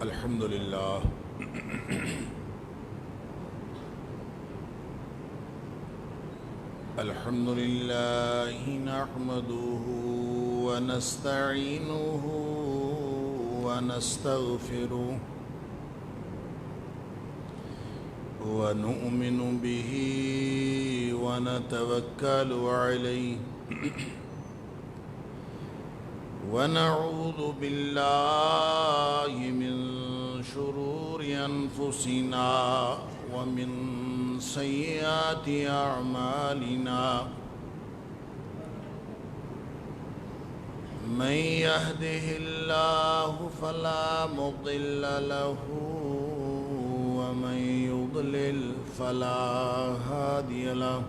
الحمد لله الحمد لله نحمده ونستعينه ونستغفره ونؤمن به ونتوكل عليه ونعوذ بالله من شرور أنفسنا ومن سيئات أعمالنا من يهده الله فلا مضل له ومن يضلل فلا هادي له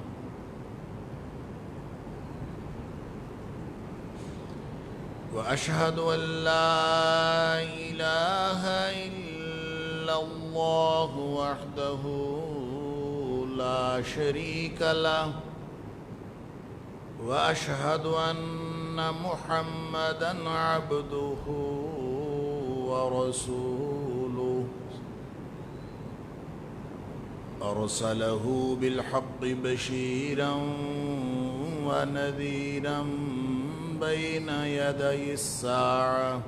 وأشهد أن لا إله إلا الله وحده لا شريك له وأشهد أن محمدًا عبده ورسوله أرسله بالحق بشيرًا ونذيرًا بين يدي الساعة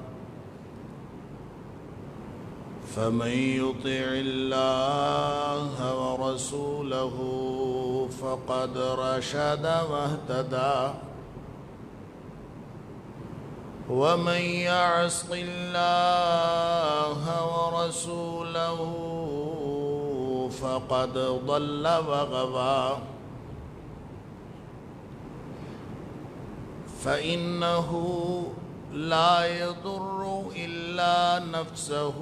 فمن يطع الله ورسوله فقد رشد واهتدى ومن يعص الله ورسوله فقد ضل وغوى فإنه لا يضر إلا نفسه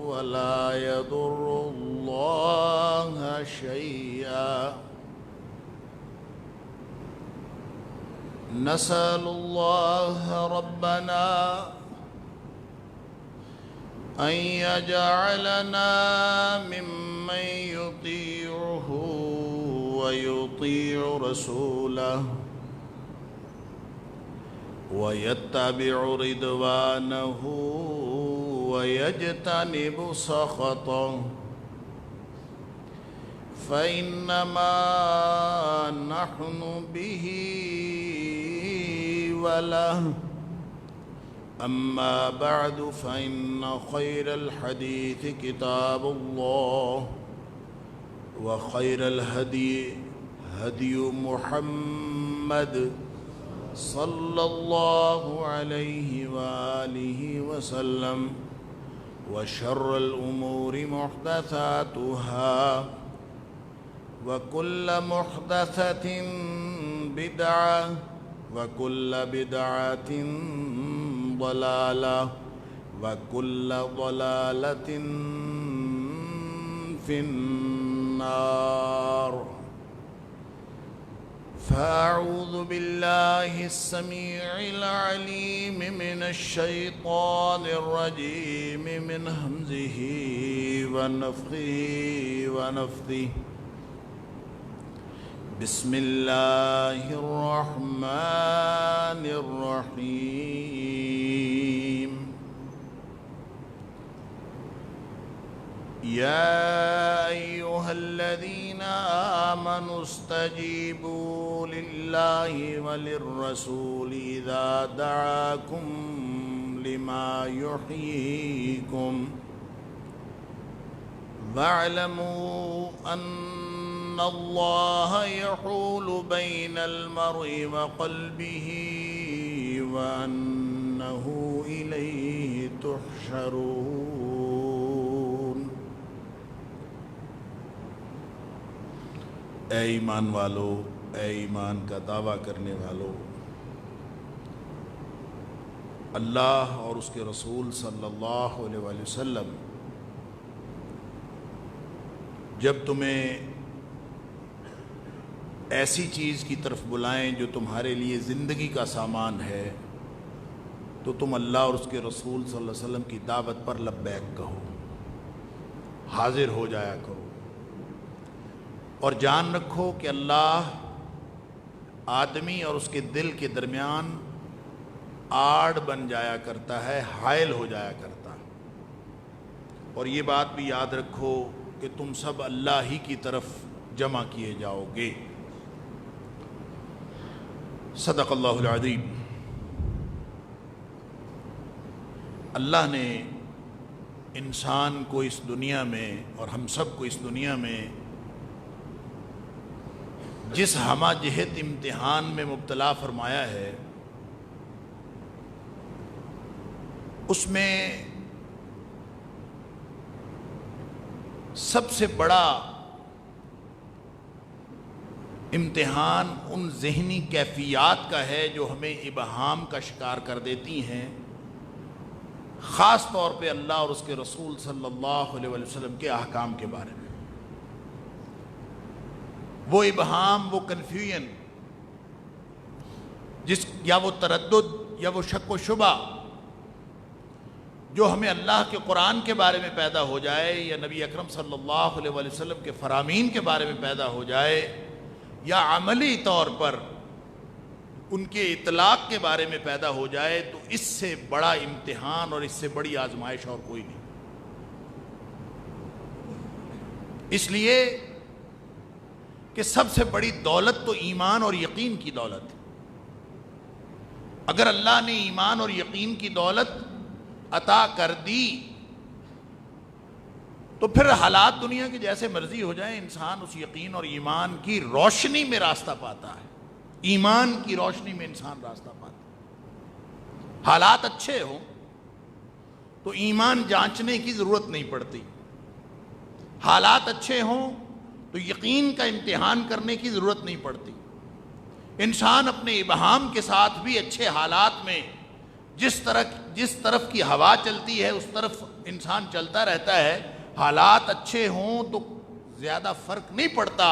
ولا يضر الله شيئا نسأل الله ربنا أن يجعلنا ممن يطيعه ويطيع رسوله ويتبع رضوانه ويجتنب سخطه فإنما نحن به وله أما بعد فإن خير الحديث كتاب الله وخير الهدي هدي محمد صلى الله عليه وآله وسلم وشر الأمور محدثاتها وكل محدثة بدعة وكل بدعة ضلالة وكل ضلالة في النار فأعوذ بالله السميع العليم من الشيطان الرجيم من همزه ونفخه ونفثه بسم الله الرحمن الرحيم يا أيها الذين آمنوا استجيبوا لله وللرسول إذا دعاكم لما يحييكم واعلموا أن الله يحول بين المرء وقلبه وأنه إليه تحشرون اے ایمان والو، اے ایمان کا دعویٰ کرنے والو، اللہ اور اس کے رسول صلی اللہ علیہ وآلہ وسلم جب تمہیں ایسی چیز کی طرف بلائیں جو تمہارے لیے زندگی کا سامان ہے تو تم اللہ اور اس کے رسول صلی اللہ علیہ وسلم کی دعوت پر لبیک کہو، حاضر ہو جایا کرو، اور جان رکھو کہ اللہ آدمی اور اس کے دل کے درمیان آڑ بن جایا کرتا ہے، حائل ہو جایا کرتا ہے۔ اور یہ بات بھی یاد رکھو کہ تم سب اللہ ہی کی طرف جمع کیے جاؤ گے۔ صدق اللہ العظیم۔ اللہ نے انسان کو اس دنیا میں اور ہم سب کو اس دنیا میں جس ہمہ جہت امتحان میں مبتلا فرمایا ہے، اس میں سب سے بڑا امتحان ان ذہنی کیفیات کا ہے جو ہمیں ابہام کا شکار کر دیتی ہیں، خاص طور پہ اللہ اور اس کے رسول صلی اللہ علیہ وسلم کے احکام کے بارے میں۔ وہ ابہام، وہ کنفیوژن یا وہ تردد یا وہ شک و شبہ جو ہمیں اللہ کے قرآن کے بارے میں پیدا ہو جائے یا نبی اکرم صلی اللہ علیہ وسلم کے فرامین کے بارے میں پیدا ہو جائے یا عملی طور پر ان کے اطلاق کے بارے میں پیدا ہو جائے، تو اس سے بڑا امتحان اور اس سے بڑی آزمائش اور کوئی نہیں۔ اس لیے کہ سب سے بڑی دولت تو ایمان اور یقین کی دولت ہے۔ اگر اللہ نے ایمان اور یقین کی دولت عطا کر دی تو پھر حالات دنیا کے جیسے مرضی ہو جائیں، انسان اس یقین اور ایمان کی روشنی میں راستہ پاتا ہے۔ ایمان کی روشنی میں انسان راستہ پاتا ہے۔ حالات اچھے ہوں تو ایمان جانچنے کی ضرورت نہیں پڑتی، حالات اچھے ہوں تو یقین کا امتحان کرنے کی ضرورت نہیں پڑتی۔ انسان اپنے ابہام کے ساتھ بھی اچھے حالات میں جس طرف کی ہوا چلتی ہے اس طرف انسان چلتا رہتا ہے۔ حالات اچھے ہوں تو زیادہ فرق نہیں پڑتا،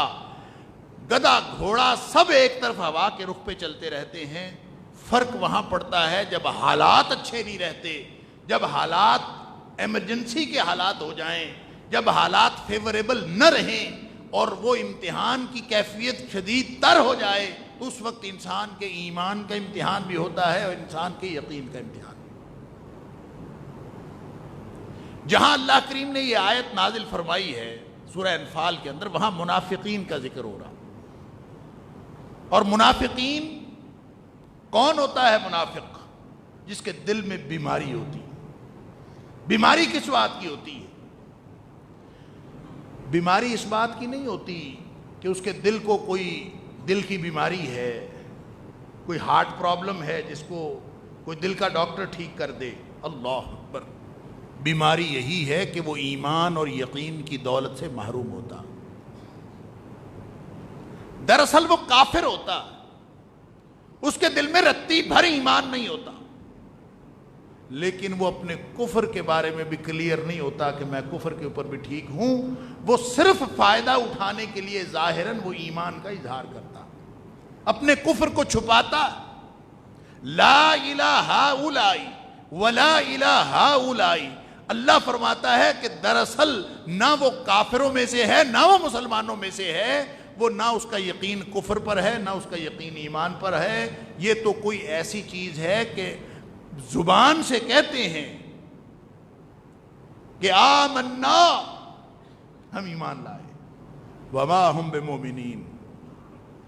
گدھا گھوڑا سب ایک طرف ہوا کے رخ پہ چلتے رہتے ہیں۔ فرق وہاں پڑتا ہے جب حالات اچھے نہیں رہتے، جب حالات ایمرجنسی کے حالات ہو جائیں، جب حالات فیوریبل نہ رہیں اور وہ امتحان کی کیفیت شدید تر ہو جائے، تو اس وقت انسان کے ایمان کا امتحان بھی ہوتا ہے اور انسان کے یقین کا امتحان۔ جہاں اللہ کریم نے یہ آیت نازل فرمائی ہے سورہ انفال کے اندر، وہاں منافقین کا ذکر ہو رہا۔ اور منافقین کون ہوتا ہے؟ منافق جس کے دل میں بیماری ہوتی ہے۔ بیماری کس بات کی ہوتی ہے؟ بیماری اس بات کی نہیں ہوتی کہ اس کے دل کو کوئی دل کی بیماری ہے، کوئی ہارٹ پرابلم ہے جس کو کوئی دل کا ڈاکٹر ٹھیک کر دے۔ اللہ اکبر! بیماری یہی ہے کہ وہ ایمان اور یقین کی دولت سے محروم ہوتا۔ دراصل وہ کافر ہوتا، اس کے دل میں رتی بھر ایمان نہیں ہوتا، لیکن وہ اپنے کفر کے بارے میں بھی کلیئر نہیں ہوتا کہ میں کفر کے اوپر بھی ٹھیک ہوں۔ وہ صرف فائدہ اٹھانے کے لیے ظاہراً وہ ایمان کا اظہار کرتا، اپنے کفر کو چھپاتا۔ لا الہ ہؤلاء ولا الہ ہؤلاء، اللہ فرماتا ہے کہ دراصل نہ وہ کافروں میں سے ہے نہ وہ مسلمانوں میں سے ہے، وہ نہ اس کا یقین کفر پر ہے نہ اس کا یقین ایمان پر ہے۔ یہ تو کوئی ایسی چیز ہے کہ زبان سے کہتے ہیں کہ آمنا، ہم ایمان لائے، وما ہم بمومنین،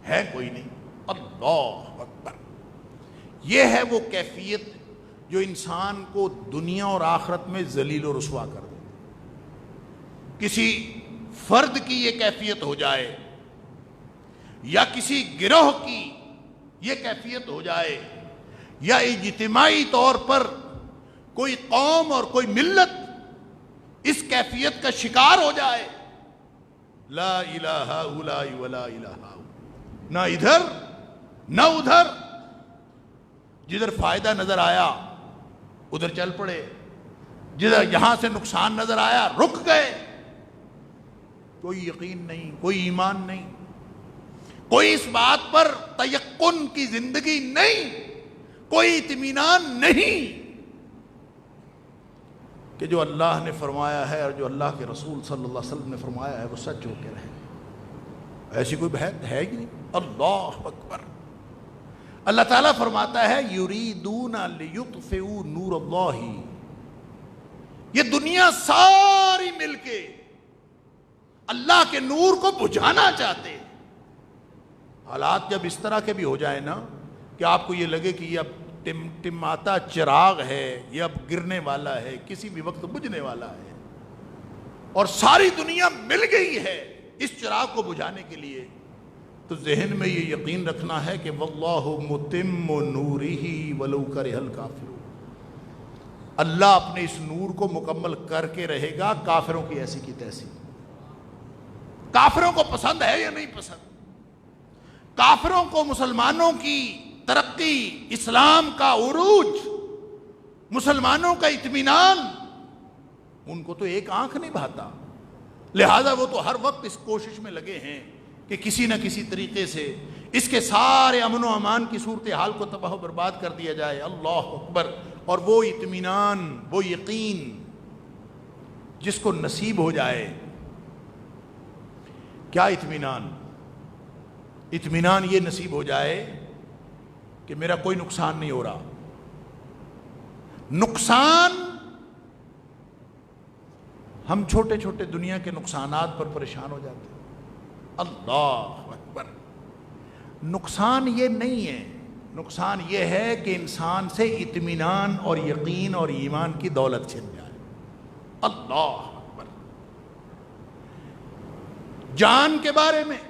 ہے کوئی نہیں۔ اللہ اکبر! یہ ہے وہ کیفیت جو انسان کو دنیا اور آخرت میں ذلیل و رسوا کر دے۔ کسی فرد کی یہ کیفیت ہو جائے یا کسی گروہ کی یہ کیفیت ہو جائے یا اجتماعی طور پر کوئی قوم اور کوئی ملت اس کیفیت کا شکار ہو جائے، لا الہ ہؤلاء ولا الہ ہؤلاء، نہ ادھر نہ ادھر، جدھر فائدہ نظر آیا ادھر چل پڑے، جدھر یہاں سے نقصان نظر آیا رک گئے۔ کوئی یقین نہیں، کوئی ایمان نہیں، کوئی اس بات پر تیقن کی زندگی نہیں، کوئی اطمینان نہیں کہ جو اللہ نے فرمایا ہے اور جو اللہ کے رسول صلی اللہ علیہ وسلم نے فرمایا ہے وہ سچ ہو کے رہے۔ ایسی کوئی بحث ہے ہی نہیں۔ اللہ اکبر! اللہ تعالیٰ فرماتا ہے یریدون لیطفئوا نور اللہ، یہ دنیا ساری مل کے اللہ کے نور کو بجھانا چاہتے ہیں۔ حالات جب اس طرح کے بھی ہو جائے نا کہ آپ کو یہ لگے کہ یہ اب ٹمٹماتا چراغ ہے، یہ اب گرنے والا ہے، کسی بھی وقت بجھنے والا ہے، اور ساری دنیا مل گئی ہے اس چراغ کو بجھانے کے لیے، تو ذہن میں یہ یقین رکھنا ہے کہ واللہ متم نورہ ولو کرہ الکافرون، اللہ اپنے اس نور کو مکمل کر کے رہے گا، کافروں کی ایسی کی تیسی۔ کافروں کو پسند ہے یا نہیں پسند؟ کافروں کو مسلمانوں کی ترقی، اسلام کا عروج، مسلمانوں کا اطمینان، ان کو تو ایک آنکھ نہیں بھاتا، لہذا وہ تو ہر وقت اس کوشش میں لگے ہیں کہ کسی نہ کسی طریقے سے اس کے سارے امن و امان کی صورتحال کو تباہ و برباد کر دیا جائے۔ اللہ اکبر۔ اور وہ اطمینان، وہ یقین جس کو نصیب ہو جائے، کیا اطمینان؟ اطمینان یہ نصیب ہو جائے کہ میرا کوئی نقصان نہیں ہو رہا۔ نقصان، ہم چھوٹے چھوٹے دنیا کے نقصانات پر پریشان ہو جاتے ہیں۔ اللہ اکبر۔ نقصان یہ نہیں ہے، نقصان یہ ہے کہ انسان سے اطمینان اور یقین اور ایمان کی دولت چھن جائے۔ اللہ اکبر۔ جان کے بارے میں،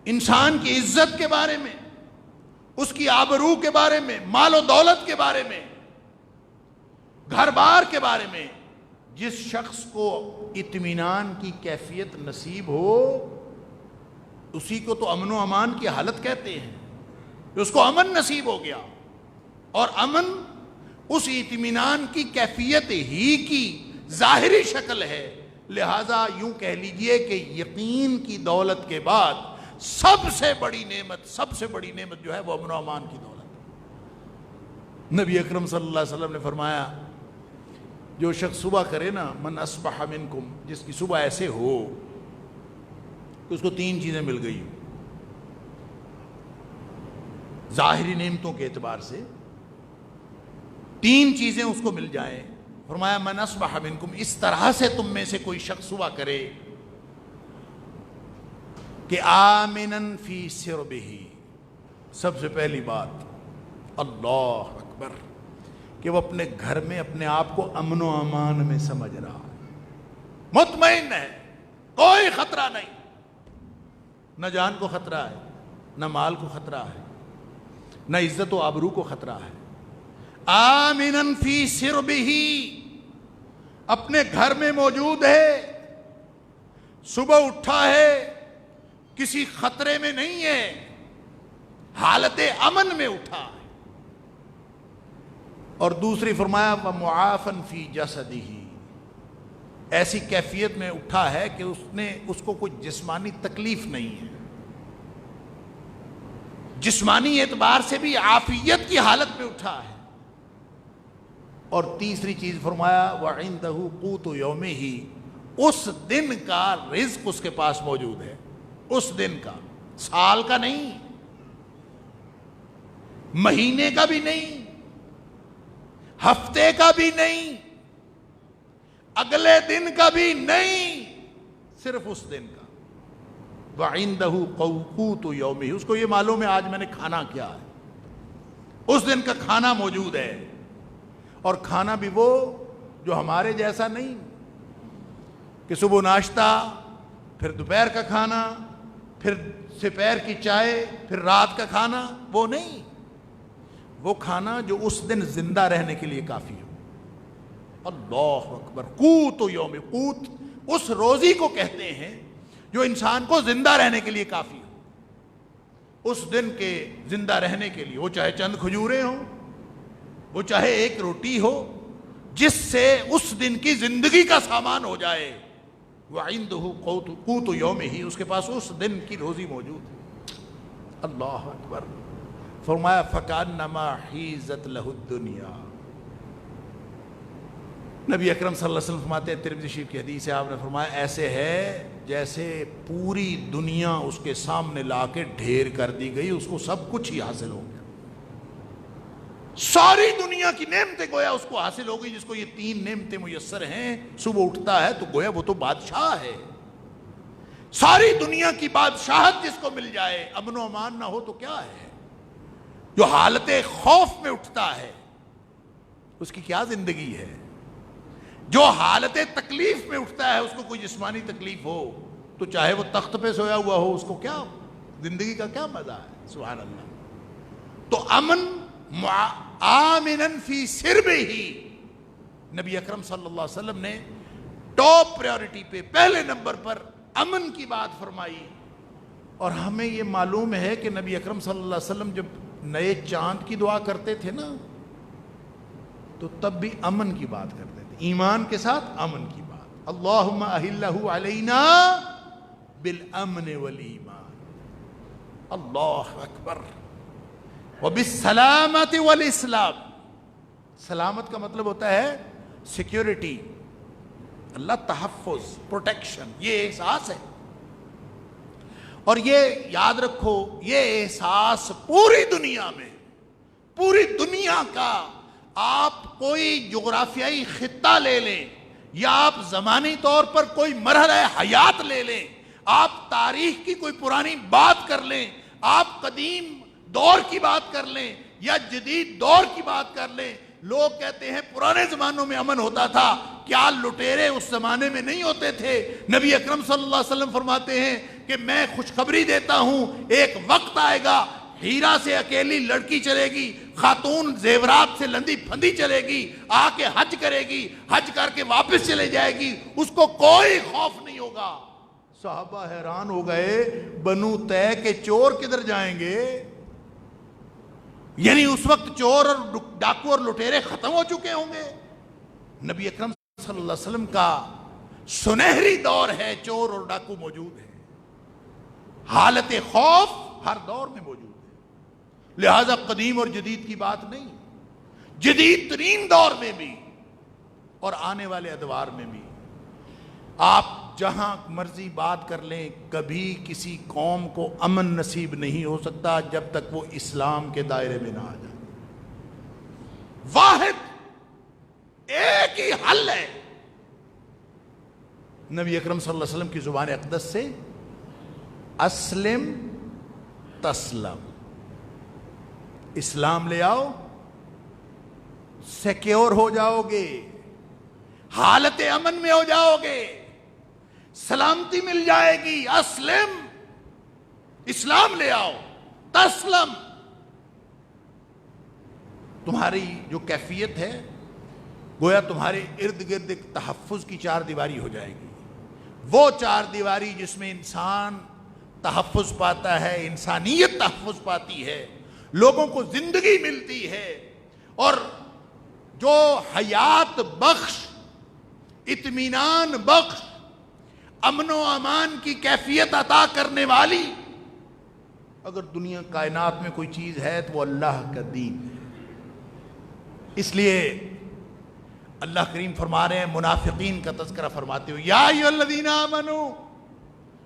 انسان کی عزت کے بارے میں، اس کی آبرو کے بارے میں، مال و دولت کے بارے میں، گھر بار کے بارے میں جس شخص کو اطمینان کی کیفیت نصیب ہو، اسی کو تو امن و امان کی حالت کہتے ہیں، کہ اس کو امن نصیب ہو گیا، اور امن اس اطمینان کی کیفیت ہی کی ظاہری شکل ہے۔ لہذا یوں کہہ لیجئے کہ یقین کی دولت کے بعد سب سے بڑی نعمت جو ہے وہ امن و امان کی دولت۔ نبی اکرم صلی اللہ علیہ وسلم نے فرمایا، جو شخص صبح کرے نا، من اصبح منکم، جس کی صبح ایسے ہو کہ اس کو 3 چیزیں مل گئی، ظاہری نعمتوں کے اعتبار سے 3 چیزیں اس کو مل جائیں۔ فرمایا من اصبح منکم، اس طرح سے تم میں سے کوئی شخص صبح کرے کہ آمنن فی سربہ، سب سے پہلی بات اللہ اکبر، کہ وہ اپنے گھر میں اپنے آپ کو امن و امان میں سمجھ رہا ہے، مطمئن ہے، کوئی خطرہ نہیں، نہ جان کو خطرہ ہے، نہ مال کو خطرہ ہے، نہ عزت و آبرو کو خطرہ ہے۔ آمنن فی سربہ، اپنے گھر میں موجود ہے، صبح اٹھا ہے، کسی خطرے میں نہیں ہے، حالت امن میں اٹھا ہے۔ اور دوسری فرمایا وَمُعَافًا فِي جَسَدِهِ، ایسی کیفیت میں اٹھا ہے کہ اس کو کوئی جسمانی تکلیف نہیں ہے، جسمانی اعتبار سے بھی عافیت کی حالت میں اٹھا ہے۔ اور تیسری چیز فرمایا وَعِندَهُ قُوتُ يَوْمِهِ، اس دن کا رزق اس کے پاس موجود ہے، اس دن کا، سال کا نہیں، مہینے کا بھی نہیں، ہفتے کا بھی نہیں، اگلے دن کا بھی نہیں، صرف اس دن کا۔ وَعِندَهُ قُوتُ يَوْمِهِ، اس کو یہ معلوم ہے آج میں نے کھانا کیا ہے، اس دن کا کھانا موجود ہے۔ اور کھانا بھی وہ جو ہمارے جیسا نہیں کہ صبح ناشتہ، پھر دوپہر کا کھانا، پھر دوپہر کی چائے، پھر رات کا کھانا، وہ نہیں، وہ کھانا جو اس دن زندہ رہنے کے لیے کافی ہو۔ اللہ اکبر۔ قوت یوم، قوت اس روزی کو کہتے ہیں جو انسان کو زندہ رہنے کے لیے کافی ہو، اس دن کے زندہ رہنے کے لیے، وہ چاہے چند کھجوریں ہوں، وہ چاہے ایک روٹی ہو، جس سے اس دن کی زندگی کا سامان ہو جائے۔ وَعِندُهُ قُوتُ يَوْمِهِ، اس کے پاس اس دن کی روزی موجود ہے۔ اللہ اکبر۔ فرمایا فَكَأَنَّمَا حِيزَتْ لَهُ الدُّنْيَا، نبی اکرم صلی اللہ علیہ وسلم فرماتے ہیں، ترمذی شریف کی حدیث ہے، آپ نے فرمایا ایسے ہے جیسے پوری دنیا اس کے سامنے لا کے ڈھیر کر دی گئی، اس کو سب کچھ ہی حاصل ہو گیا، ساری دنیا کی نعمتیں گویا اس کو حاصل ہو گئی. جس کو یہ 3 نعمتیں میسر ہیں، صبح اٹھتا ہے تو گویا وہ تو بادشاہ ہے. ساری دنیا کی بادشاہت جس کو مل جائے، امن و امان نہ ہو تو کیا ہے؟ جو حالت خوف میں اٹھتا ہے اس کی کیا زندگی ہے؟ جو حالت تکلیف میں اٹھتا ہے، اس کو کوئی جسمانی تکلیف ہو تو چاہے وہ تخت پہ سویا ہوا ہو، اس کو کیا زندگی کا کیا مزہ ہے؟ سبحان اللہ. تو امن آمنن فی سربہ، نبی اکرم صلی اللہ علیہ وسلم نے ٹاپ پریورٹی پہ پہلے نمبر پر امن کی بات فرمائی. اور ہمیں یہ معلوم ہے کہ نبی اکرم صلی اللہ علیہ وسلم جب نئے چاند کی دعا کرتے تھے نا، تو تب بھی امن کی بات کرتے تھے، ایمان کے ساتھ امن کی بات. اللہم اہلہ علینا بالامن والایمان. اللہ اکبر. وبالسلامت والاسلام. سلامت کا مطلب ہوتا ہے سیکیورٹی، اللہ تحفظ، پروٹیکشن، یہ احساس ہے. اور یہ یاد رکھو، یہ احساس پوری دنیا میں، پوری دنیا کا، آپ کوئی جغرافیائی خطہ لے لیں یا آپ زمانی طور پر کوئی مرحلہ حیات لے لیں، آپ تاریخ کی کوئی پرانی بات کر لیں، آپ قدیم دور کی بات کر لیں یا جدید دور کی بات کر لیں، لوگ کہتے ہیں پرانے زمانوں میں امن ہوتا تھا. کیا لٹیرے اس زمانے میں نہیں ہوتے تھے؟ نبی اکرم صلی اللہ علیہ وسلم فرماتے ہیں کہ میں خوشخبری دیتا ہوں، ایک وقت آئے گا، ہیرا سے اکیلی لڑکی چلے گی، خاتون زیورات سے لندی پھندی چلے گی، آ کے حج کرے گی، حج کر کے واپس چلے جائے گی، اس کو کوئی خوف نہیں ہوگا. صحابہ حیران ہو گئے، بنو طے کے چور کدھر جائیں گے؟ یعنی اس وقت چور اور ڈاکو اور لٹیرے ختم ہو چکے ہوں گے. نبی اکرم صلی اللہ علیہ وسلم کا سنہری دور ہے، چور اور ڈاکو موجود ہے، حالت خوف ہر دور میں موجود ہے. لہذا قدیم اور جدید کی بات نہیں، جدید ترین دور میں بھی اور آنے والے ادوار میں بھی آپ جہاں مرضی بات کر لیں، کبھی کسی قوم کو امن نصیب نہیں ہو سکتا جب تک وہ اسلام کے دائرے میں نہ آ جائے. واحد ایک ہی حل ہے، نبی اکرم صلی اللہ علیہ وسلم کی زبان اقدس سے، اسلم تسلم. اسلام لے آؤ، سیکیور ہو جاؤ گے، حالت امن میں ہو جاؤ گے، سلامتی مل جائے گی. اسلم، اسلام لے آؤ، تسلم. تمہاری جو کیفیت ہے گویا تمہارے ارد گرد ایک تحفظ کی 4 دیواری ہو جائے گی. وہ 4 دیواری جس میں انسان تحفظ پاتا ہے، انسانیت تحفظ پاتی ہے، لوگوں کو زندگی ملتی ہے، اور جو حیات بخش، اطمینان بخش، امن و امان کی کیفیت عطا کرنے والی اگر دنیا کائنات میں کوئی چیز ہے تو وہ اللہ کا دین ہے. اس لیے اللہ کریم فرما رہے ہیں، منافقین کا تذکرہ فرماتے ہو، یا ایھا الذین آمنو،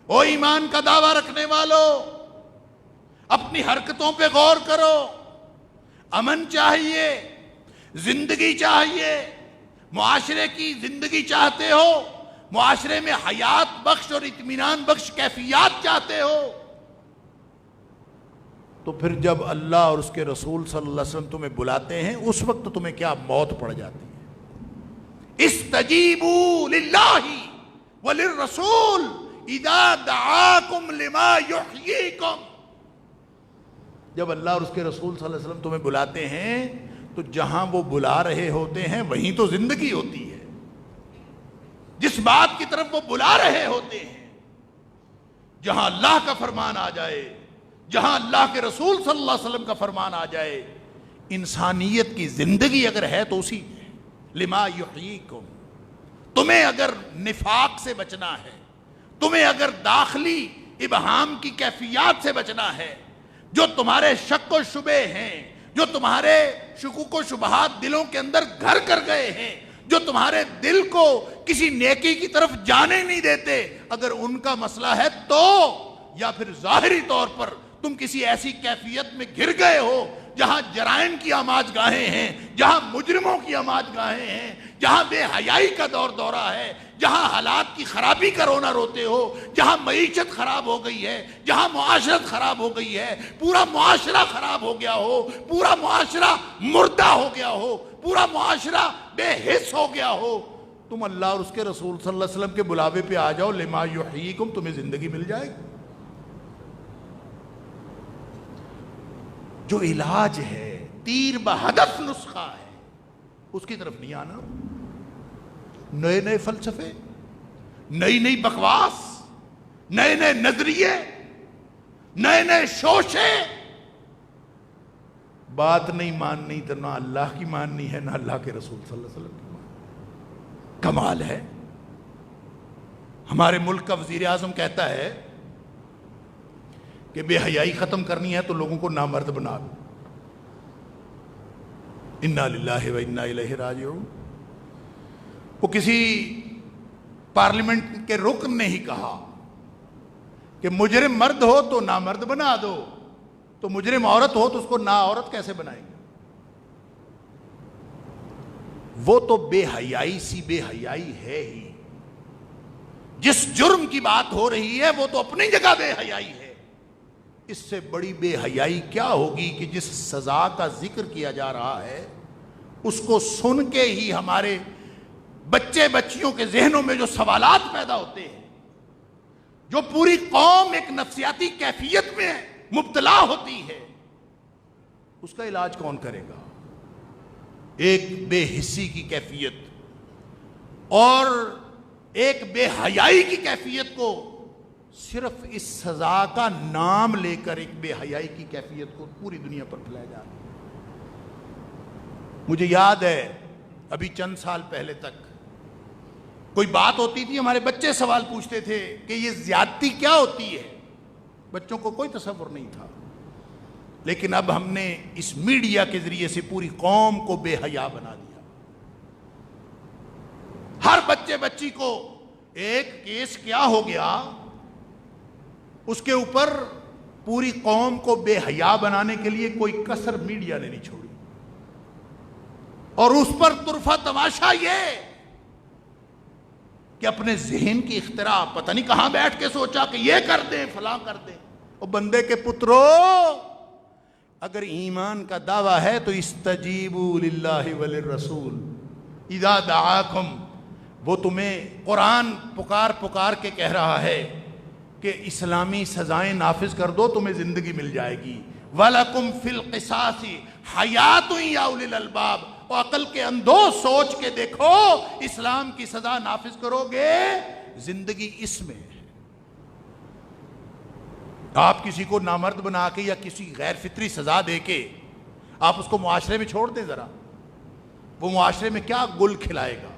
او ایمان کا دعویٰ رکھنے والو، اپنی حرکتوں پہ غور کرو. امن چاہیے، زندگی چاہیے، معاشرے کی زندگی چاہتے ہو، معاشرے میں حیات بخش اور اطمینان بخش کیفیات چاہتے ہو، تو پھر جب اللہ اور اس کے رسول صلی اللہ علیہ وسلم تمہیں بلاتے ہیں، اس وقت تمہیں کیا موت پڑ جاتی ہے. استجیبوا للہ وللرسول اذا دعاکم لما یحییکم. جب اللہ اور اس کے رسول صلی اللہ علیہ وسلم تمہیں بلاتے ہیں تو جہاں وہ بلا رہے ہوتے ہیں وہیں تو زندگی ہوتی ہے. جس بات کی طرف وہ بلا رہے ہوتے ہیں، جہاں اللہ کا فرمان آ جائے، جہاں اللہ کے رسول صلی اللہ علیہ وسلم کا فرمان آ جائے، انسانیت کی زندگی اگر ہے تو اسی میں. لما یحییکم. تمہیں اگر نفاق سے بچنا ہے، تمہیں اگر داخلی ابہام کی کیفیات سے بچنا ہے، جو تمہارے شک و شبے ہیں، جو تمہارے شکوک و شبہات دلوں کے اندر گھر کر گئے ہیں، جو تمہارے دل کو کسی نیکی کی طرف جانے نہیں دیتے، اگر ان کا مسئلہ ہے تو، یا پھر ظاہری طور پر تم کسی ایسی کیفیت میں گر گئے ہو جہاں جرائم کی آماج گاہیں ہیں، جہاں مجرموں کی آماج گاہیں ہیں، جہاں بے حیائی کا دور دورہ ہے، جہاں حالات کی خرابی کا رونا روتے ہو، جہاں معیشت خراب ہو گئی ہے، جہاں معاشرت خراب ہو گئی ہے، پورا معاشرہ خراب ہو گیا ہو، پورا معاشرہ مردہ ہو گیا ہو، پورا معاشرہ بے حس ہو گیا ہو، تم اللہ اور اس کے رسول صلی اللہ علیہ وسلم کے بلاوے پہ آ جاؤ، لما یحییکم، تمہیں زندگی مل جائے گی۔ جو علاج ہے، تیر بہدف نسخہ ہے، اس کی طرف نہیں آنا۔ نئے نئے فلسفے، نئی نئی بکواس، نئے نئے نظریے، نئے نئے شوشے، بات نہیں ماننی تو نہ اللہ کی ماننی ہے، نہ اللہ کے رسول صلی اللہ علیہ وسلم کی ماننی۔ کمال ہے۔ ہمارے ملک کا وزیر اعظم کہتا ہے کہ بے حیائی ختم کرنی ہے تو لوگوں کو نامرد بنا دو۔ انا للہ و انا الیہ راجعون۔ وہ کسی پارلیمنٹ کے رکن نے ہی کہا کہ مجرم مرد ہو تو نامرد بنا دو، تو مجرم عورت ہو تو اس کو نا عورت کیسے بنائیں گے؟ وہ تو بے حیائی سی بے حیائی ہے ہی۔ جس جرم کی بات ہو رہی ہے وہ تو اپنی جگہ بے حیائی ہے، اس سے بڑی بے حیائی کیا ہوگی کہ جس سزا کا ذکر کیا جا رہا ہے اس کو سن کے ہی ہمارے بچے بچیوں کے ذہنوں میں جو سوالات پیدا ہوتے ہیں، جو پوری قوم ایک نفسیاتی کیفیت میں مبتلا ہوتی ہے، اس کا علاج کون کرے گا؟ ایک بے حسی کی کیفیت اور ایک بے حیائی کی کیفیت کو صرف اس سزا کا نام لے کر ایک بے حیائی کی کیفیت کو پوری دنیا پر پھیلایا جا رہا ہے۔ مجھے یاد ہے ابھی چند سال پہلے تک کوئی بات ہوتی تھی، ہمارے بچے سوال پوچھتے تھے کہ یہ زیادتی کیا ہوتی ہے، بچوں کو کوئی تصور نہیں تھا، لیکن اب ہم نے اس میڈیا کے ذریعے سے پوری قوم کو بے حیا بنا دیا۔ ہر بچے بچی کو ایک کیس کیا ہو گیا، اس کے اوپر پوری قوم کو بے حیا بنانے کے لیے کوئی کسر میڈیا نے نہیں چھوڑی، اور اس پر طرفہ تماشا یہ کہ اپنے ذہن کی اختراع پتہ نہیں کہاں بیٹھ کے سوچا کہ یہ کر دیں فلاں کر دیں۔ اور بندے کے پترو، اگر ایمان کا دعویٰ ہے تو استجیبوا للہ وللرسول اذا دعاکم، وہ تمہیں قرآن پکار پکار کے کہہ رہا ہے کہ اسلامی سزائیں نافذ کر دو، تمہیں زندگی مل جائے گی۔ وَلَكُمْ فِي الْقِصَاصِ حَيَاتٌ يَا أُولِي الْأَلْبَابِ، اور عقل کے اندھو سوچ کے دیکھو، اسلام کی سزا نافذ کرو گے، زندگی اس میں ہے۔ آپ کسی کو نامرد بنا کے یا کسی غیر فطری سزا دے کے آپ اس کو معاشرے میں چھوڑ دیں ذرا، وہ معاشرے میں کیا گل کھلائے گا؟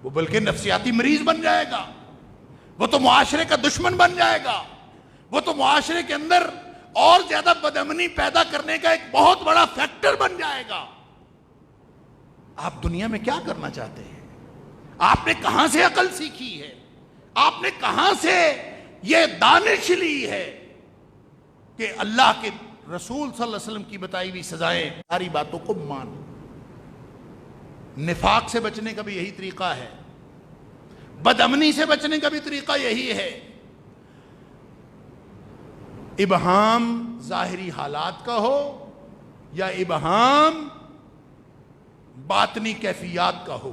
وہ بلکہ نفسیاتی مریض بن جائے گا، وہ تو معاشرے کا دشمن بن جائے گا، وہ تو معاشرے کے اندر اور زیادہ بدامنی پیدا کرنے کا ایک بہت بڑا فیکٹر بن جائے گا۔ آپ دنیا میں کیا کرنا چاہتے ہیں؟ آپ نے کہاں سے عقل سیکھی ہے؟ آپ نے کہاں سے یہ دانش لی ہے کہ اللہ کے رسول صلی اللہ علیہ وسلم کی بتائی ہوئی سزائیں ساری باتوں کو مان؟ نفاق سے بچنے کا بھی یہی طریقہ ہے، بدامنی سے بچنے کا بھی طریقہ یہی ہے۔ ابہام ظاہری حالات کا ہو یا ابہام باطنی کیفیات کا ہو،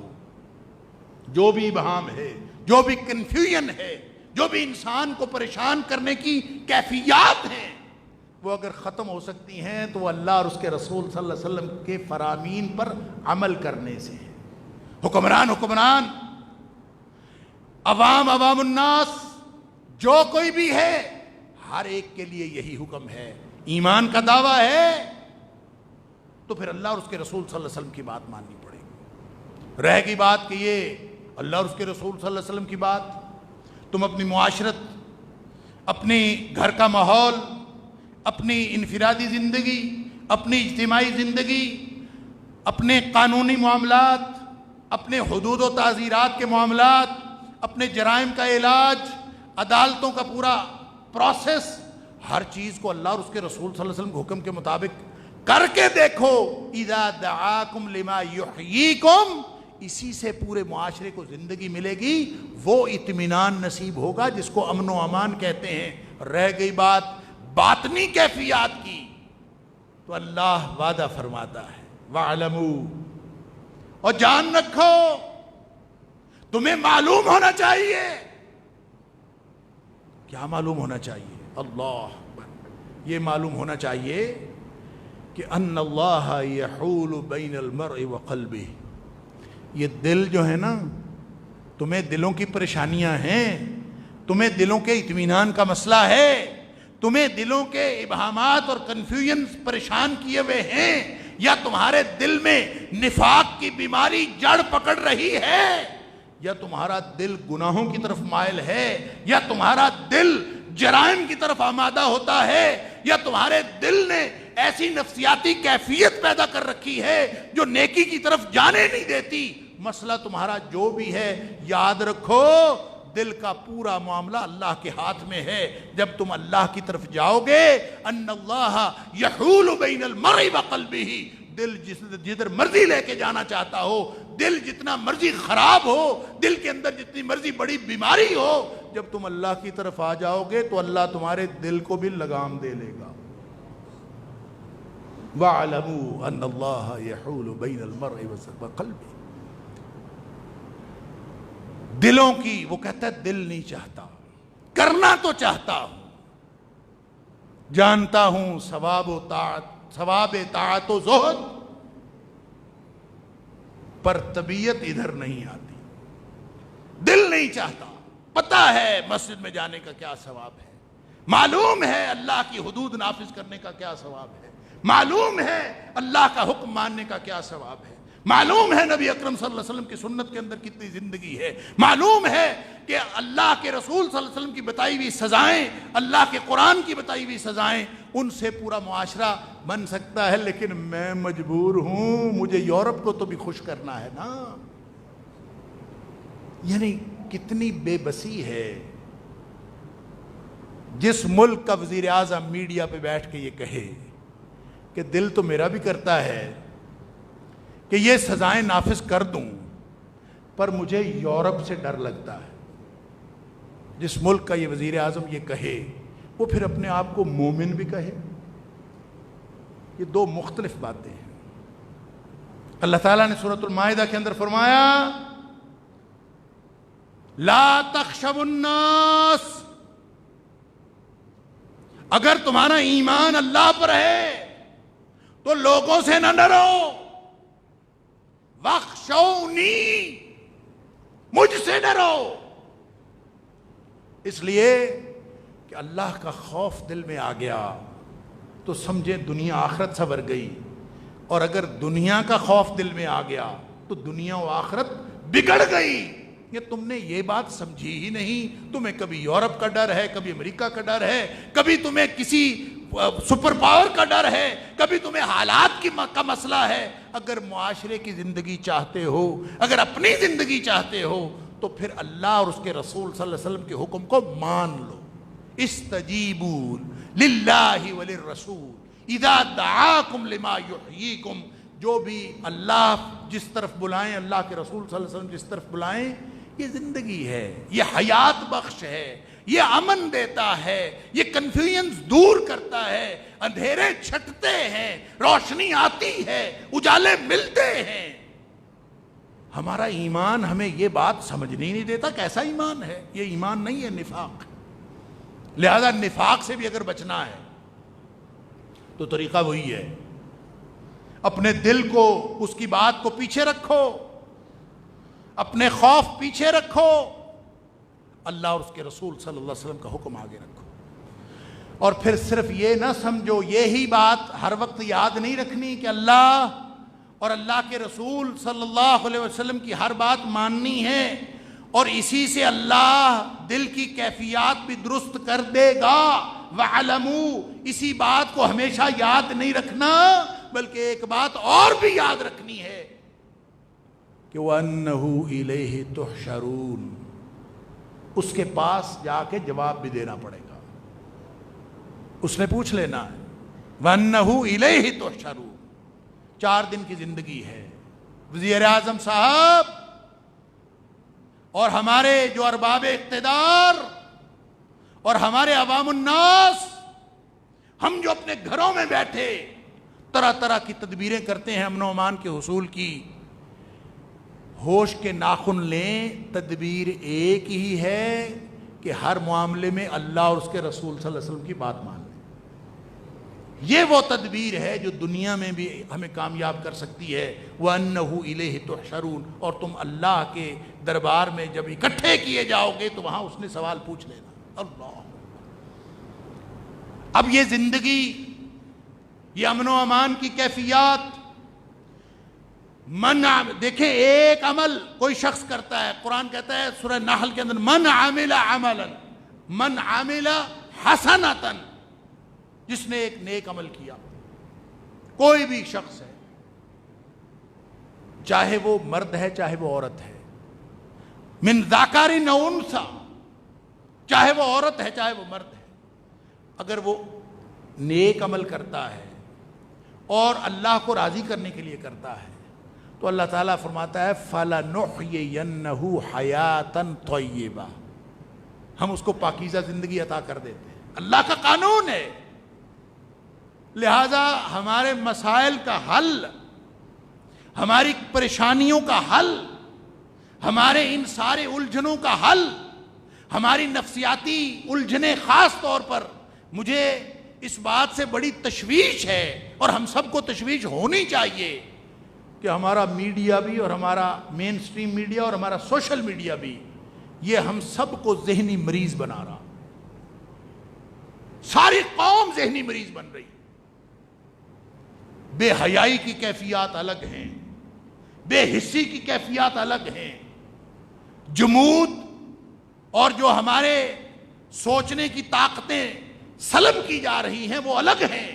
جو بھی ابہام ہے، جو بھی کنفیوژن ہے، جو بھی انسان کو پریشان کرنے کی کیفیات ہیں، وہ اگر ختم ہو سکتی ہیں تو اللہ اور اس کے رسول صلی اللہ علیہ وسلم کے فرامین پر عمل کرنے سے ہے۔ حکمران، عوام الناس، جو کوئی بھی ہے، ہر ایک کے لیے یہی حکم ہے۔ ایمان کا دعویٰ ہے تو پھر اللہ اور اس کے رسول صلی اللہ علیہ وسلم کی بات ماننی پڑے گی۔ رہ گئی بات کہ یہ اللہ اور اس کے رسول صلی اللہ علیہ وسلم کی بات، تم اپنی معاشرت، اپنی گھر کا ماحول، اپنی انفرادی زندگی، اپنی اجتماعی زندگی، اپنے قانونی معاملات، اپنے حدود و تعزیرات کے معاملات، اپنے جرائم کا علاج، عدالتوں کا پورا پروسیس، ہر چیز کو اللہ اور اس کے رسول صلی اللہ علیہ وسلم کے حکم کے مطابق کر کے دیکھو اذا دعاکم لما یحییکم، اسی سے پورے معاشرے کو زندگی ملے گی، وہ اطمینان نصیب ہوگا جس کو امن و امان کہتے ہیں۔ رہ گئی بات باطنی کیفیات کی، تو اللہ وعدہ فرماتا ہے وَاعْلَمُوا، اور جان رکھو، تمہیں معلوم ہونا چاہیے۔ کیا معلوم ہونا چاہیے؟ اللہ، یہ معلوم ہونا چاہیے کہ ان اللہ یحول بین المرء وقلبہ، یہ دل جو ہے نا، تمہیں دلوں کی پریشانیاں ہیں، تمہیں دلوں کے اطمینان کا مسئلہ ہے، تمہیں دلوں کے ابہامات اور کنفیوژن پریشان کیے ہوئے ہیں، یا تمہارے دل میں نفاق کی بیماری جڑ پکڑ رہی ہے، یا تمہارا دل گناہوں کی طرف مائل ہے، یا تمہارا دل جرائم کی طرف آمادہ ہوتا ہے، یا تمہارے دل نے ایسی نفسیاتی کیفیت پیدا کر رکھی ہے جو نیکی کی طرف جانے نہیں دیتی، مسئلہ تمہارا جو بھی ہے، یاد رکھو دل کا پورا معاملہ اللہ کے ہاتھ میں ہے۔ جب تم اللہ کی طرف جاؤ گے، ان اللہ یحول بین المرء وقلبہ، دل جدھر مرضی لے کے جانا چاہتا ہو، دل جتنا مرضی خراب ہو، دل کے اندر جتنی مرضی بڑی بیماری ہو، جب تم اللہ کی طرف آ جاؤ گے تو اللہ تمہارے دل کو بھی لگام دے لے گا۔ وَاعْلَمُوا أَنَّ اللَّهَ يَحُولُ بَيْنَ الْمَرْءِ وَقَلْبِهِ، دلوں کی، وہ کہتا ہے دل نہیں چاہتا، کرنا تو چاہتا ہوں، جانتا ہوں ثواب طاعت و زہد، پر طبیعت ادھر نہیں آتی، دل نہیں چاہتا، پتہ ہے مسجد میں جانے کا کیا ثواب ہے، معلوم ہے اللہ کی حدود نافذ کرنے کا کیا ثواب ہے، معلوم ہے اللہ کا حکم ماننے کا کیا ثواب ہے، معلوم ہے نبی اکرم صلی اللہ علیہ وسلم کی سنت کے اندر کتنی زندگی ہے، معلوم ہے کہ اللہ کے رسول صلی اللہ علیہ وسلم کی بتائی ہوئی سزائیں، اللہ کے قرآن کی بتائی ہوئی سزائیں، ان سے پورا معاشرہ بن سکتا ہے، لیکن میں مجبور ہوں، مجھے یورپ کو تو بھی خوش کرنا ہے نا۔ یعنی کتنی بے بسی ہے، جس ملک کا وزیر اعظم میڈیا پہ بیٹھ کے یہ کہے کہ دل تو میرا بھی کرتا ہے کہ یہ سزائیں نافذ کر دوں، پر مجھے یورپ سے ڈر لگتا ہے۔ جس ملک کا یہ وزیر اعظم یہ کہے، وہ پھر اپنے آپ کو مومن بھی کہے، یہ دو مختلف باتیں ہیں۔ اللہ تعالیٰ نے سورۃ المائدہ کے اندر فرمایا لا تخشوا الناس، اگر تمہارا ایمان اللہ پر ہے تو لوگوں سے نہ ڈرو، واخشونی، مجھ سے ڈرو، اس لیے کہ اللہ کا خوف دل میں آ گیا تو سمجھے دنیا آخرت سنور گئی، اور اگر دنیا کا خوف دل میں آ گیا تو دنیا و آخرت بگڑ گئی۔ یہ تم نے یہ بات سمجھی ہی نہیں، تمہیں کبھی یورپ کا ڈر ہے، کبھی امریکہ کا ڈر ہے، کبھی تمہیں کسی سپر پاور کا ڈر ہے، کبھی تمہیں حالات کا مسئلہ ہے۔ اگر معاشرے کی زندگی چاہتے ہو، اگر اپنی زندگی چاہتے ہو، تو پھر اللہ اور اس کے رسول صلی اللہ علیہ وسلم کے حکم کو مان لو۔ استجیبوا للہ وللرسول اذا دعاکم لما یحییکم، جو بھی اللہ جس طرف بلائیں، اللہ کے رسول صلی اللہ علیہ وسلم جس طرف بلائیں، یہ زندگی ہے، یہ حیات بخش ہے، یہ امن دیتا ہے، یہ کنفیوژنز دور کرتا ہے، اندھیرے چھٹتے ہیں، روشنی آتی ہے، اجالے ملتے ہیں۔ ہمارا ایمان ہمیں یہ بات سمجھنے نہیں دیتا کیسا ایمان ہے، یہ ایمان نہیں ہے، نفاق۔ لہذا نفاق سے بھی اگر بچنا ہے تو طریقہ وہی ہے، اپنے دل کو، اس کی بات کو پیچھے رکھو، اپنے خوف پیچھے رکھو، اللہ اور اس کے رسول صلی اللہ علیہ وسلم کا حکم آگے رکھو، اور پھر صرف یہ نہ سمجھو، یہی بات ہر وقت یاد نہیں رکھنی کہ اللہ اور اللہ کے رسول صلی اللہ علیہ وسلم کی ہر بات ماننی ہے، اور اسی سے اللہ دل کی کیفیات بھی درست کر دے گا۔ وَعَلَمُوا، اسی بات کو ہمیشہ یاد نہیں رکھنا، بلکہ ایک بات اور بھی یاد رکھنی ہے کہ وَأَنَّهُ إِلَيْهِ تُحْشَرُونَ، اس کے پاس جا کے جواب بھی دینا پڑے گا، اس نے پوچھ لینا ہے وَأَنَّهُ إِلَيْهِ تُحْشَرُونَ 4 دن کی زندگی ہے. وزیر اعظم صاحب اور ہمارے جو ارباب اقتدار اور ہمارے عوام الناس، ہم جو اپنے گھروں میں بیٹھے طرح طرح کی تدبیریں کرتے ہیں امن و امان کے حصول کی، ہوش کے ناخن لیں. تدبیر ایک ہی ہے کہ ہر معاملے میں اللہ اور اس کے رسول صلی اللہ علیہ وسلم کی بات مان لیں. یہ وہ تدبیر ہے جو دنیا میں بھی ہمیں کامیاب کر سکتی ہے. وَأَنَّهُ إِلَيْهِ تُحْشَرُونَ. اور تم اللہ کے دربار میں جب اکٹھے کیے جاؤ گے تو وہاں اس نے سوال پوچھ لینا. اللہ. اب یہ زندگی، یہ امن و امان کی کیفیات، دیکھیں ایک عمل کوئی شخص کرتا ہے، قرآن کہتا ہے سورہ نحل کے اندر من عمل عملا من عمل حسنۃ، جس نے ایک نیک عمل کیا، کوئی بھی شخص ہے، چاہے وہ مرد ہے چاہے وہ عورت ہے، من ذکر او انثی، چاہے وہ عورت ہے چاہے وہ مرد ہے، اگر وہ نیک عمل کرتا ہے اور اللہ کو راضی کرنے کے لیے کرتا ہے تو اللہ تعالیٰ فرماتا ہے فَلَنُحْيِيَنَّهُ حَيَاةً طَيِّبَةً، ہم اس کو پاکیزہ زندگی عطا کر دیتے ہیں. اللہ کا قانون ہے. لہذا ہمارے مسائل کا حل، ہماری پریشانیوں کا حل، ہمارے ان سارے الجھنوں کا حل، ہماری نفسیاتی الجھنیں، خاص طور پر مجھے اس بات سے بڑی تشویش ہے اور ہم سب کو تشویش ہونی چاہیے کہ ہمارا میڈیا بھی اور ہمارا مین سٹریم میڈیا اور ہمارا سوشل میڈیا بھی یہ ہم سب کو ذہنی مریض بنا رہا. ساری قوم ذہنی مریض بن رہی. بے حیائی کی کیفیات الگ ہیں، بے حسی کی کیفیات الگ ہیں، جمود اور جو ہمارے سوچنے کی طاقتیں سلب کی جا رہی ہیں وہ الگ ہیں.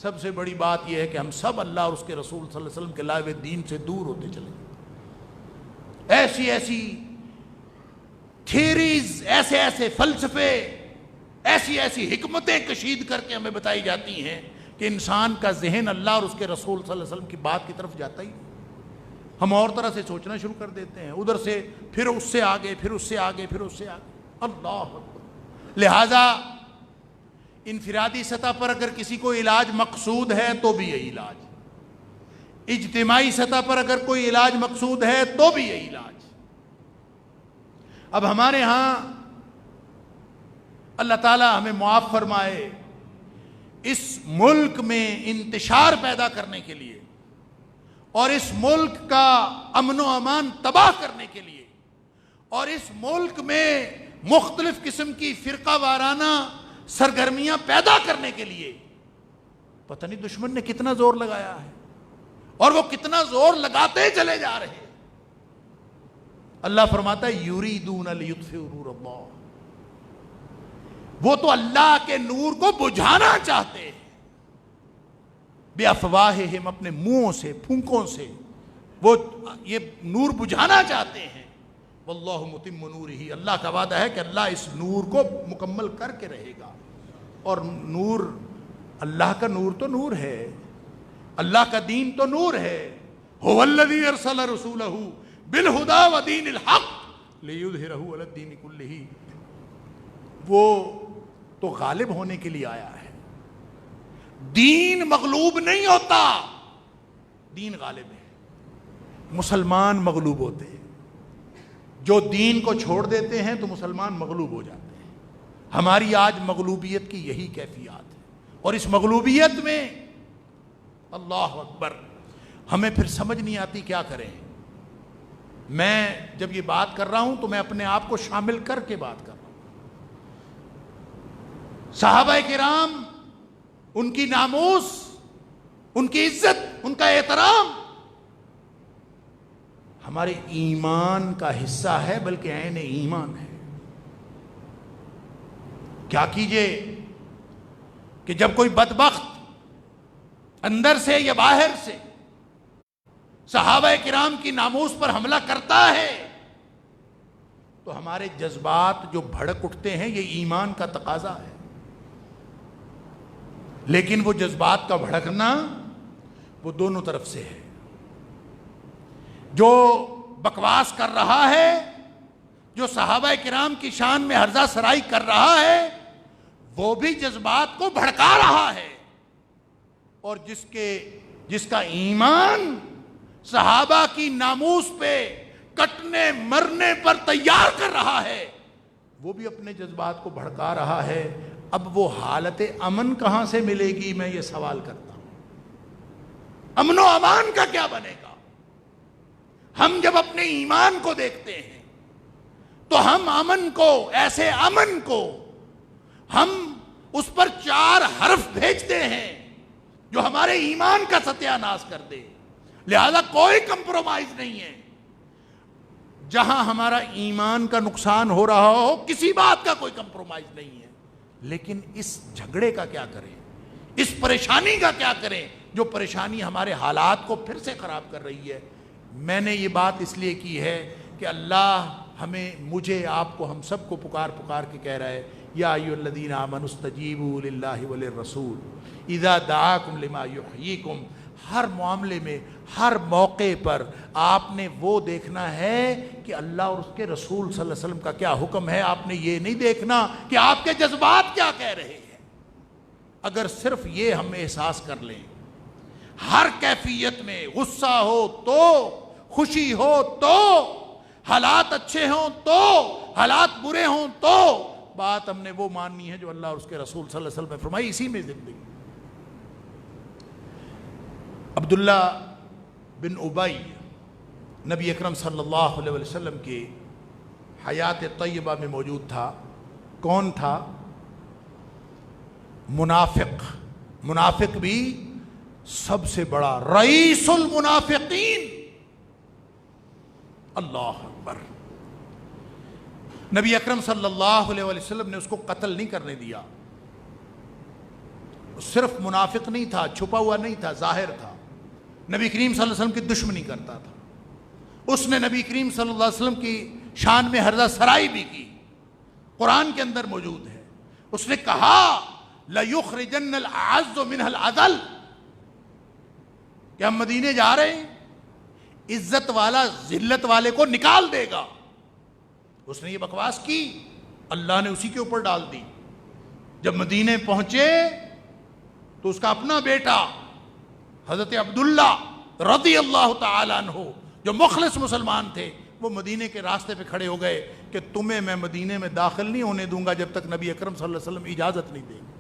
سب سے بڑی بات یہ ہے کہ ہم سب اللہ اور اس کے رسول صلی اللہ علیہ وسلم کے لائے ہوئے دین سے دور ہوتے چلے. ایسی ایسی تھیریز، ایسے ایسے فلسفے، ایسی ایسی حکمتیں کشید کر کے ہمیں بتائی جاتی ہیں کہ انسان کا ذہن اللہ اور اس کے رسول صلی اللہ علیہ وسلم کی بات کی طرف جاتا ہی. ہم اور طرح سے سوچنا شروع کر دیتے ہیں، ادھر سے پھر اس سے آگے، پھر اس سے آگے، پھر اس سے آگے. اللہ اکبر. لہذا انفرادی سطح پر اگر کسی کو علاج مقصود ہے تو بھی یہی علاج، اجتماعی سطح پر اگر کوئی علاج مقصود ہے تو بھی یہی علاج. اب ہمارے ہاں اللہ تعالی ہمیں معاف فرمائے، اس ملک میں انتشار پیدا کرنے کے لیے اور اس ملک کا امن و امان تباہ کرنے کے لیے اور اس ملک میں مختلف قسم کی فرقہ وارانہ سرگرمیاں پیدا کرنے کے لیے پتہ نہیں دشمن نے کتنا زور لگایا ہے اور وہ کتنا زور لگاتے چلے جا رہے ہیں. اللہ فرماتا ہے یریدون لیطفئوا نور اللہ، وہ تو اللہ کے نور کو بجھانا چاہتے ہیں. بِأَفْوَاهِهِمْ، اپنے منہوں سے، پھونکوں سے وہ یہ نور بجھانا چاہتے ہیں. وَاللَّهُ مُتِمُّ نُورِهِ، اللہ کا وعدہ ہے کہ اللہ اس نور کو مکمل کر کے رہے گا. اور نور، اللہ کا نور تو نور ہے، اللہ کا دین تو نور ہے. هُوَ الَّذِي أَرْسَلَ رَسُولَهُ بِالْهُدَى وَدِينِ الْحَقِّ لِيُظْهِرَهُ عَلَى الدِّينِ كُلِّهِ، وہ تو غالب ہونے کے لیے آیا ہے. دین مغلوب نہیں ہوتا، دین غالب ہے. مسلمان مغلوب ہوتے ہیں، جو دین کو چھوڑ دیتے ہیں تو مسلمان مغلوب ہو جاتے ہیں. ہماری آج مغلوبیت کی یہی کیفیات ہے اور اس مغلوبیت میں اللہ اکبر ہمیں پھر سمجھ نہیں آتی کیا کریں. میں جب یہ بات کر رہا ہوں تو میں اپنے آپ کو شامل کر کے بات کر رہا ہوں. صحابہ کرام، ان کی ناموس، ان کی عزت، ان کا احترام ہمارے ایمان کا حصہ ہے، بلکہ عین ایمان ہے. کیا کیجئے کہ جب کوئی بدبخت اندر سے یا باہر سے صحابہ کرام کی ناموس پر حملہ کرتا ہے تو ہمارے جذبات جو بھڑک اٹھتے ہیں، یہ ایمان کا تقاضا ہے. لیکن وہ جذبات کا بھڑکنا وہ دونوں طرف سے ہے. جو بکواس کر رہا ہے، جو صحابہ کرام کی شان میں ہرزہ سرائی کر رہا ہے، وہ بھی جذبات کو بھڑکا رہا ہے. اور جس کا ایمان صحابہ کی ناموس پہ کٹنے مرنے پر تیار کر رہا ہے، وہ بھی اپنے جذبات کو بھڑکا رہا ہے. اب وہ حالت امن کہاں سے ملے گی؟ میں یہ سوال کرتا ہوں. امن و امان کا کیا بنے گا؟ ہم جب اپنے ایمان کو دیکھتے ہیں تو ہم امن کو، ایسے امن کو ہم اس پر 4 حرف بھیجتے ہیں جو ہمارے ایمان کا ستیہ ناش کر دے. لہذا کوئی کمپرومائز نہیں ہے. جہاں ہمارا ایمان کا نقصان ہو رہا ہو، کسی بات کا کوئی کمپرومائز نہیں ہے. لیکن اس جھگڑے کا کیا کریں؟ اس پریشانی کا کیا کریں جو پریشانی ہمارے حالات کو پھر سے خراب کر رہی ہے؟ میں نے یہ بات اس لیے کی ہے کہ اللہ ہمیں، مجھے، آپ کو، ہم سب کو پکار کے کہہ رہا ہے، یا ایھا الذین آمنوا استجیبوا للہ وللرسول اذا دعاکم لما یحییکم. ہر معاملے میں، ہر موقع پر آپ نے وہ دیکھنا ہے کہ اللہ اور اس کے رسول صلی اللہ علیہ وسلم کا کیا حکم ہے. آپ نے یہ نہیں دیکھنا کہ آپ کے جذبات کیا کہہ رہے ہیں. اگر صرف یہ ہم احساس کر لیں، ہر کیفیت میں، غصہ ہو تو، خوشی ہو تو، حالات اچھے ہوں تو، حالات برے ہوں تو، بات ہم نے وہ ماننی ہے جو اللہ اور اس کے رسول صلی اللہ علیہ وسلم نے فرمائی. اسی میں زندگی. عبداللہ بن ابی نبی اکرم صلی اللہ علیہ وسلم کی حیات طیبہ میں موجود تھا. کون تھا؟ منافق. منافق بھی سب سے بڑا، رئیس المنافقین. اللہ اکبر. نبی اکرم صلی اللہ علیہ وسلم نے اس کو قتل نہیں کرنے دیا. صرف منافق نہیں تھا، چھپا ہوا نہیں تھا، ظاہر تھا. نبی کریم صلی اللہ علیہ وسلم کی دشمنی کرتا تھا. اس نے نبی کریم صلی اللہ علیہ وسلم کی شان میں ہرزہ سرائی بھی کی. قرآن کے اندر موجود ہے. اس نے کہا لَيُخْرِجَنَّ الْأَعَزُّ مِنْهَا الْأَذَلَّ، کہ ہم مدینے جا رہے ہیں، عزت والا ذلت والے کو نکال دے گا. اس نے یہ بکواس کی، اللہ نے اسی کے اوپر ڈال دی. جب مدینے پہنچے تو اس کا اپنا بیٹا حضرت عبداللہ رضی اللہ تعالیٰ عنہ، جو مخلص مسلمان تھے، وہ مدینے کے راستے پہ کھڑے ہو گئے کہ تمہیں میں مدینے میں داخل نہیں ہونے دوں گا جب تک نبی اکرم صلی اللہ علیہ وسلم اجازت نہیں دیں گے.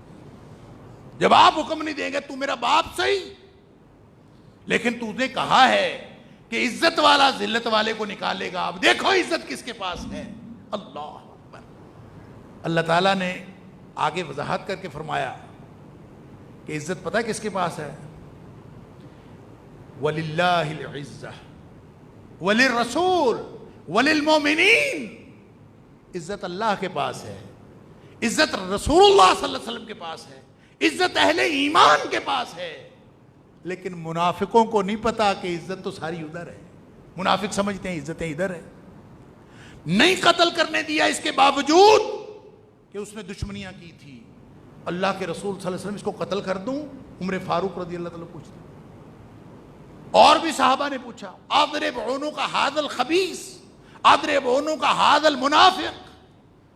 جب آپ حکم نہیں دیں گے، تو میرا باپ صحیح، لیکن تو نے کہا ہے کہ عزت والا ذلت والے کو نکالے گا. اب دیکھو عزت کس کے پاس ہے. اللہ اکبر. اللہ تعالیٰ نے آگے وضاحت کر کے فرمایا کہ عزت پتہ ہے کس کے پاس ہے؟ وَلِلَّهِ الْعِزَّةُ وَلِلرَّسُولِ وَلِلْمُؤْمِنِينَ. عزت اللہ کے پاس ہے، عزت رسول اللہ صلی اللہ علیہ وسلم کے پاس ہے، عزت اہل ایمان کے پاس ہے. لیکن منافقوں کو نہیں پتا کہ عزت تو ساری ادھر ہے. منافق سمجھتے ہیں عزتیں ادھر ہے. نہیں قتل کرنے دیا اس کے باوجود کہ اس نے دشمنیاں کی تھی. اللہ کے رسول صلی اللہ علیہ وسلم اس کو قتل کر دوں؟ عمر فاروق رضی اللہ تعالیٰ پوچھتے. اور بھی صحابہ نے پوچھا اضرب عنق ھذا الخبیث، اضرب عنق ھذا المنافق.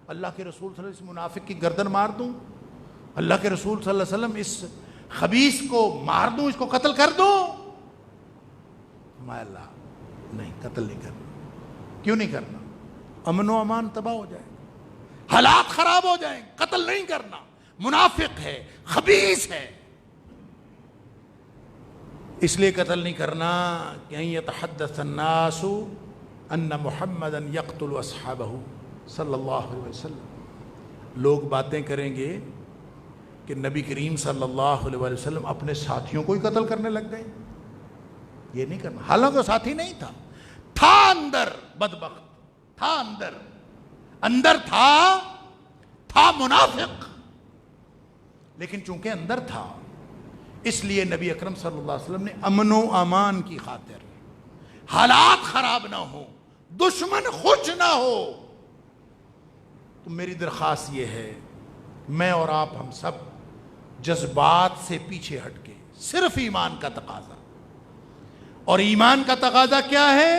اللہ کے رسول صلی اللہ علیہ وسلم منافق کی گردن مار دوں؟ اللہ کے رسول صلی اللہ علیہ وسلم اس خبیث کو مار دوں، اس کو قتل کر دوں؟ میں اللہ نہیں، قتل نہیں کرنا. کیوں نہیں کرنا؟ امن و امان تباہ ہو جائے، حالات خراب ہو جائیں. قتل نہیں کرنا. منافق ہے، خبیث ہے، اس لیے قتل نہیں کرنا کہ یتحدث الناس ان محمدا یقتل اصحابہ صلی اللہ علیہ وسلم. لوگ باتیں کریں گے کہ نبی کریم صلی اللہ علیہ وسلم اپنے ساتھیوں کو ہی قتل کرنے لگ گئے. یہ نہیں کرنا. حالانکہ ساتھی نہیں تھا اندر بدبخت تھا، اندر تھا منافق، لیکن چونکہ اندر تھا اس لیے نبی اکرم صلی اللہ علیہ وسلم نے امن و امان کی خاطر، حالات خراب نہ ہو، دشمن خوش نہ ہو، تو میری درخواست یہ ہے، میں اور آپ ہم سب جذبات سے پیچھے ہٹ کے، صرف ایمان کا تقاضا. اور ایمان کا تقاضا کیا ہے؟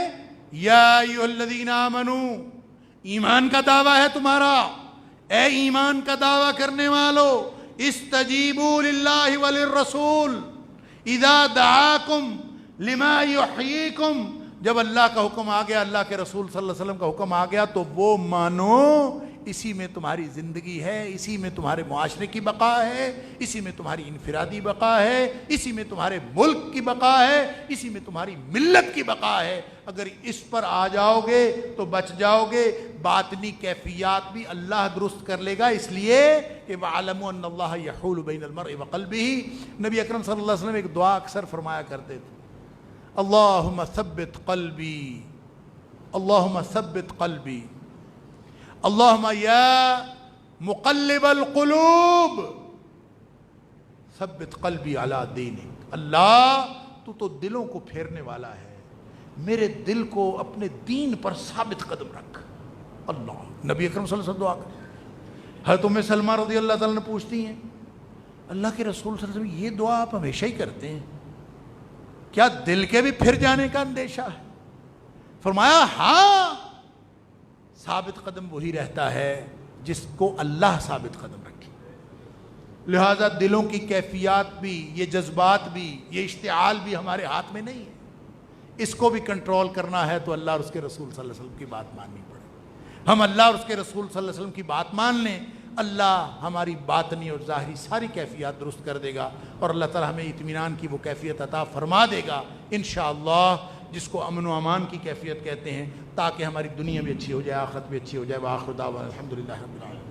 یا ایھا الذین آمنو، ایمان کا دعویٰ ہے تمہارا. اے ایمان کا دعویٰ کرنے والو، استجیبوا للہ وللرسول اذا دعاکم لما یحییکم. جب اللہ کا حکم آ گیا، اللہ کے رسول صلی اللہ علیہ وسلم کا حکم آ گیا تو وہ مانو. اسی میں تمہاری زندگی ہے، اسی میں تمہارے معاشرے کی بقا ہے، اسی میں تمہاری انفرادی بقا ہے، اسی میں تمہارے ملک کی بقا ہے، اسی میں تمہاری ملت کی بقا ہے. اگر اس پر آ جاؤ گے تو بچ جاؤ گے. باطنی کیفیات بھی اللہ درست کر لے گا، اس لیے کہ وَعَلَمُوا أَنَّ اللَّهَ يَحُولُ بَيْنَ الْمَرْءِ وَقَلْبِهِ. نبی اکرم صلی اللہ علیہ وسلم ایک دعا اکثر فرمایا کرتے تھے، اللہم ثبت قلبی، اللہم ثبت قلبی، اللہم یا مقلب القلوب ثبت قلبی علی دینک. اللہ تو دلوں کو پھیرنے والا ہے، میرے دل کو اپنے دین پر ثابت قدم رکھ. اللہ، نبی اکرم صلی اللہ علیہ وسلم دعا کرتے. حضرت ام سلمہ رضی اللہ تعالیٰ نے پوچھتی ہیں، اللہ کے رسول صلی اللہ علیہ وسلم یہ دعا آپ ہمیشہ ہی کرتے ہیں، کیا دل کے بھی پھر جانے کا اندیشہ ہے؟ فرمایا ہاں، ثابت قدم وہی رہتا ہے جس کو اللہ ثابت قدم رکھے. لہذا دلوں کی کیفیات بھی، یہ جذبات بھی، یہ اشتعال بھی ہمارے ہاتھ میں نہیں ہے. اس کو بھی کنٹرول کرنا ہے تو اللہ اور اس کے رسول صلی اللہ علیہ وسلم کی بات ماننی پڑے. ہم اللہ اور اس کے رسول صلی اللہ علیہ وسلم کی بات مان لیں، اللہ ہماری باطنی اور ظاہری ساری کیفیات درست کر دے گا، اور اللہ تعالی ہمیں اطمینان کی وہ کیفیت عطا فرما دے گا انشاءاللہ، جس کو امن و امان کی کیفیت کہتے ہیں، تاکہ ہماری دنیا بھی اچھی ہو جائے، آخرت بھی اچھی ہو جائے. وآخر دعوانا الحمدللہ رب العالمین.